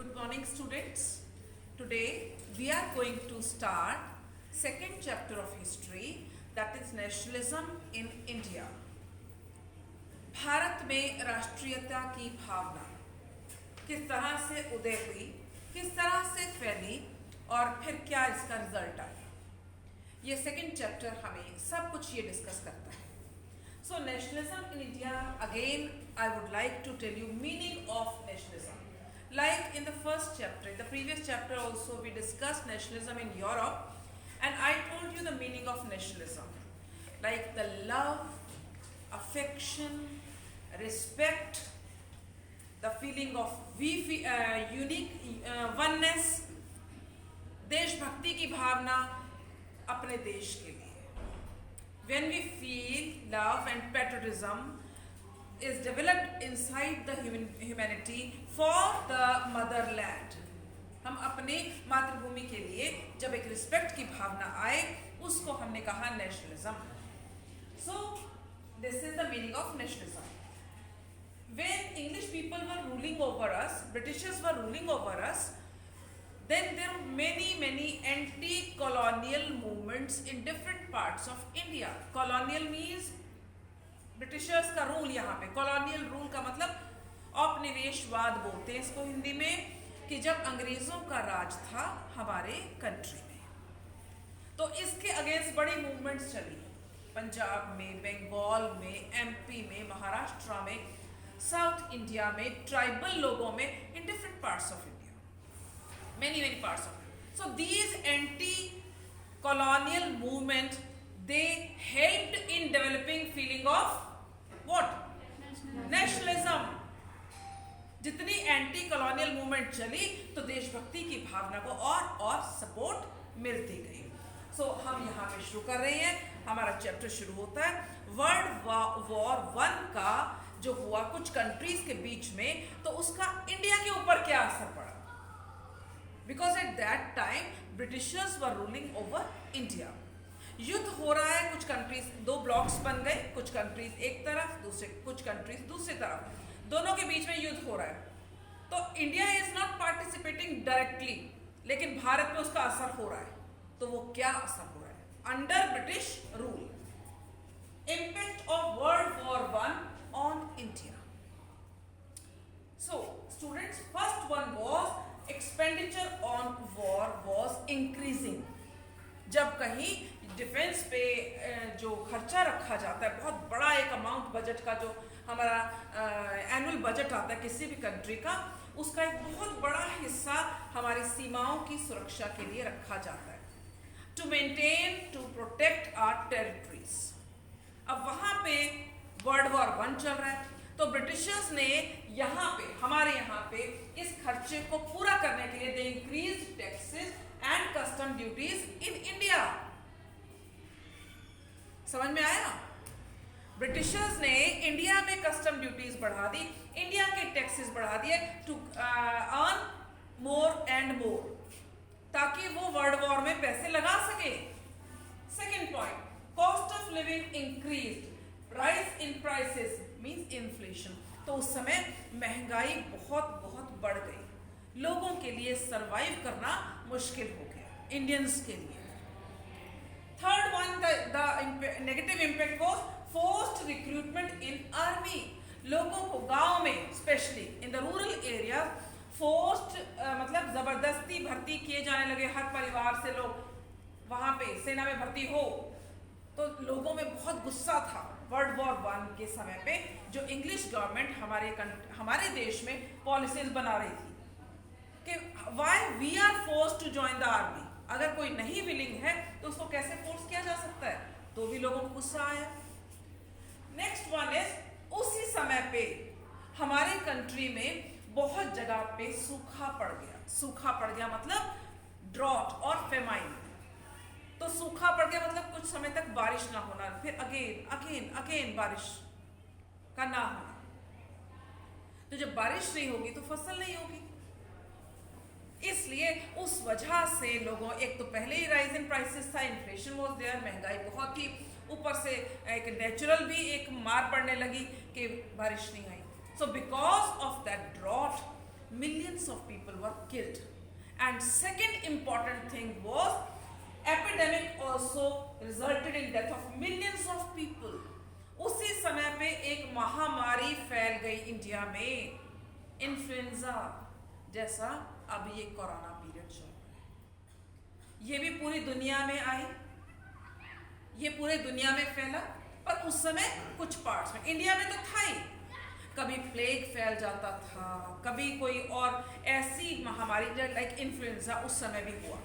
Good morning, students. Today we are going to start second chapter of history, that is nationalism in India. Bharat में राष्ट्रीयता की भावना किस तरह से उदय हुई, किस तरह से फैली और फिर क्या इसका रिजल्ट आया, ये सेकंड चैप्टर हमें सब कुछ ये डिस्कस करता है. So nationalism in India, again I would like to tell you meaning of nationalism. Like in the first chapter, in the previous chapter also we discussed nationalism in Europe, and I told you the meaning of nationalism. Like the love, affection, respect, the feeling of unique oneness, देशभक्ति की भावना अपने देश के लिए. When we feel love and patriotism is developed inside the humanity for the motherland, हम अपने मातृभूमि के लिए जब एक रिस्पेक्ट की भावना आए, उसको हमने कहा nationalism. So this is the meaning of nationalism. When English people were ruling over us, Britishers were ruling over us, then there were many anti-colonial movements in different parts of India. Colonial means Britishers का rule. यहाँ पे colonial rule का मतलब औपनिवेशवाद बोलते हैं इसको हिंदी में, कि जब अंग्रेजों का राज था हमारे कंट्री में, तो इसके अगेंस्ट बड़ी मूवमेंट्स चली. पंजाब में, बंगाल में, एमपी में, महाराष्ट्र में, साउथ इंडिया में, ट्राइबल लोगों में, in different parts of India, many parts of it. So these anti-colonial movement, they helped in developing feeling of what? Nationalism. जितनी एंटी कॉलोनियल मूवमेंट चली तो देशभक्ति की भावना को और सपोर्ट मिलती गई. सो हम यहाँ पे शुरू कर रहे हैं. हमारा चैप्टर शुरू होता है वर्ल्ड वॉर 1 का जो हुआ कुछ कंट्रीज के बीच में, तो उसका इंडिया के ऊपर क्या असर पड़ा. Because at that time Britishers were ruling over India. युद्ध हो रहा है, कुछ कंट्रीज, दो ब्लॉक्स बन गए, कुछ कंट्रीज एक तरफ, कुछ कंट्रीज दूसरी तरफ, दोनों के बीच में युद्ध हो रहा है. तो India is not participating directly, लेकिन भारत में उसका असर हो रहा है. तो वो क्या असर हो रहा है under British rule. Impact of world war 1 on India. So students, first one was expenditure on war was increasing. जब कहीं डिफेंस पे जो खर्चा रखा जाता है, बहुत बड़ा एक अमाउंट बजट का, जो हमारा एनुअल बजट आता है किसी भी कंट्री का, उसका एक बहुत बड़ा हिस्सा हमारी सीमाओं की सुरक्षा के लिए रखा जाता है, to maintain, to protect our territories. अब वहाँ पे वर्ल्ड वॉर 1 चल रहा है, तो ब्रिटिशर्स ने यहाँ पे, हमारे यहाँ पे इस खर्चे को पूरा करने के लिए they increase taxes and custom duties in India. समझ में आया? ब्रिटिशर्स ने इंडिया में कस्टम ड्यूटीज बढ़ा दी, इंडिया के टैक्सेस बढ़ा दिए, to earn more and more, ताकि वो वर्ल्ड वॉर में पैसे लगा सके. Second point, cost of living increase, rise in prices means inflation. तो उस समय महंगाई बहुत बढ़ गई, लोगों के लिए सरवाइव करना मुश्किल हो गया, इंडियंस के लिए. Third one, the negative impact was forced recruitment in army. लोगों को गांव में, specially in the rural area, forced मतलब जबरदस्ती भर्ती किए जाने लगे. हर परिवार से लोग वहां पे सेना में भर्ती हो, तो लोगों में बहुत गुस्सा था वर्ल्ड वॉर 1 के समय पे. जो इंग्लिश गवर्नमेंट हमारे देश में पॉलिसीज बना रही थी कि why we are forced to join the army. अगर कोई नहीं विलिंग है तो उसको कैसे फोर्स किया जा सकता है, तो भी लोगों को गुस्सा आया. नेक्स्ट वन इज, उसी समय पे हमारे कंट्री में बहुत जगह पे सूखा पड़ गया. सूखा पड़ गया मतलब ड्रॉट और फेमाइन. तो सूखा पड़ गया मतलब कुछ समय तक बारिश ना होना, फिर अगेन बारिश का ना होना. तो जब बारिश नहीं होगी तो फसल नहीं होगी. इसलिए उस वजह से लोगों, एक तो पहले ही राइज इन प्राइसेस था, इन्फ्लेशन वॉज देयर, महंगाई बहुत थी, ऊपर से एक नेचुरल भी एक मार पड़ने लगी कि बारिश नहीं आई. So because of that drought, millions of people were killed. And second important thing was epidemic also resulted in death of millions of people. उसी समय पे एक महामारी फैल गई इंडिया में, इन्फ्लुएंजा जैसा अब ये कोरोना पीरियड चल रहा है। ये भी पूरी दुनिया में आई, ये पूरे दुनिया में फैला, पर उस समय कुछ पार्ट्स में, इंडिया में तो था ही, कभी प्लेग फैल जाता था, कभी कोई और ऐसी महामारी लाइक इन्फ्लुएंजा उस समय भी हुआ।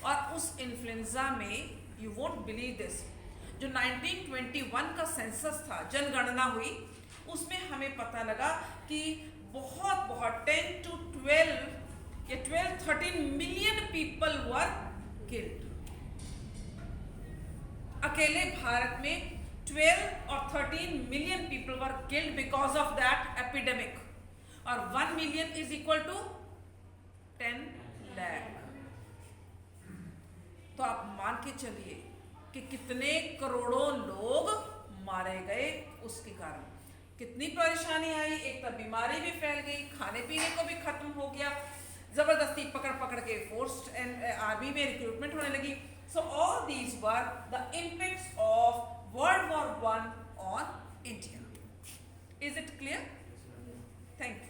और उस इन्फ्लुएंजा में यू वोंट बिलीव दिस, जो 1921 का सेंसस था, जनगणना हुई, उसमें हमें पता लगा कि बहुत 10 to 12 या 12-13 मिलियन पीपल वर किल्ड। अकेले भारत में 12 और 13 million people were killed because of that epidemic, और 1 million is equal to 10 lakh. तो आप मान के चलिए कि कितने करोड़ों लोग मारे गए उसके कारण, कितनी परेशानी आई। एक तो बीमारी भी फैल गई, खाने पीने को भी खत्म हो गया, जबरदस्ती पकड़ के फोर्स्ड आर्मी में रिक्रूटमेंट होने लगी। So all these were the impacts of World War I on India. Is it clear? Thank you.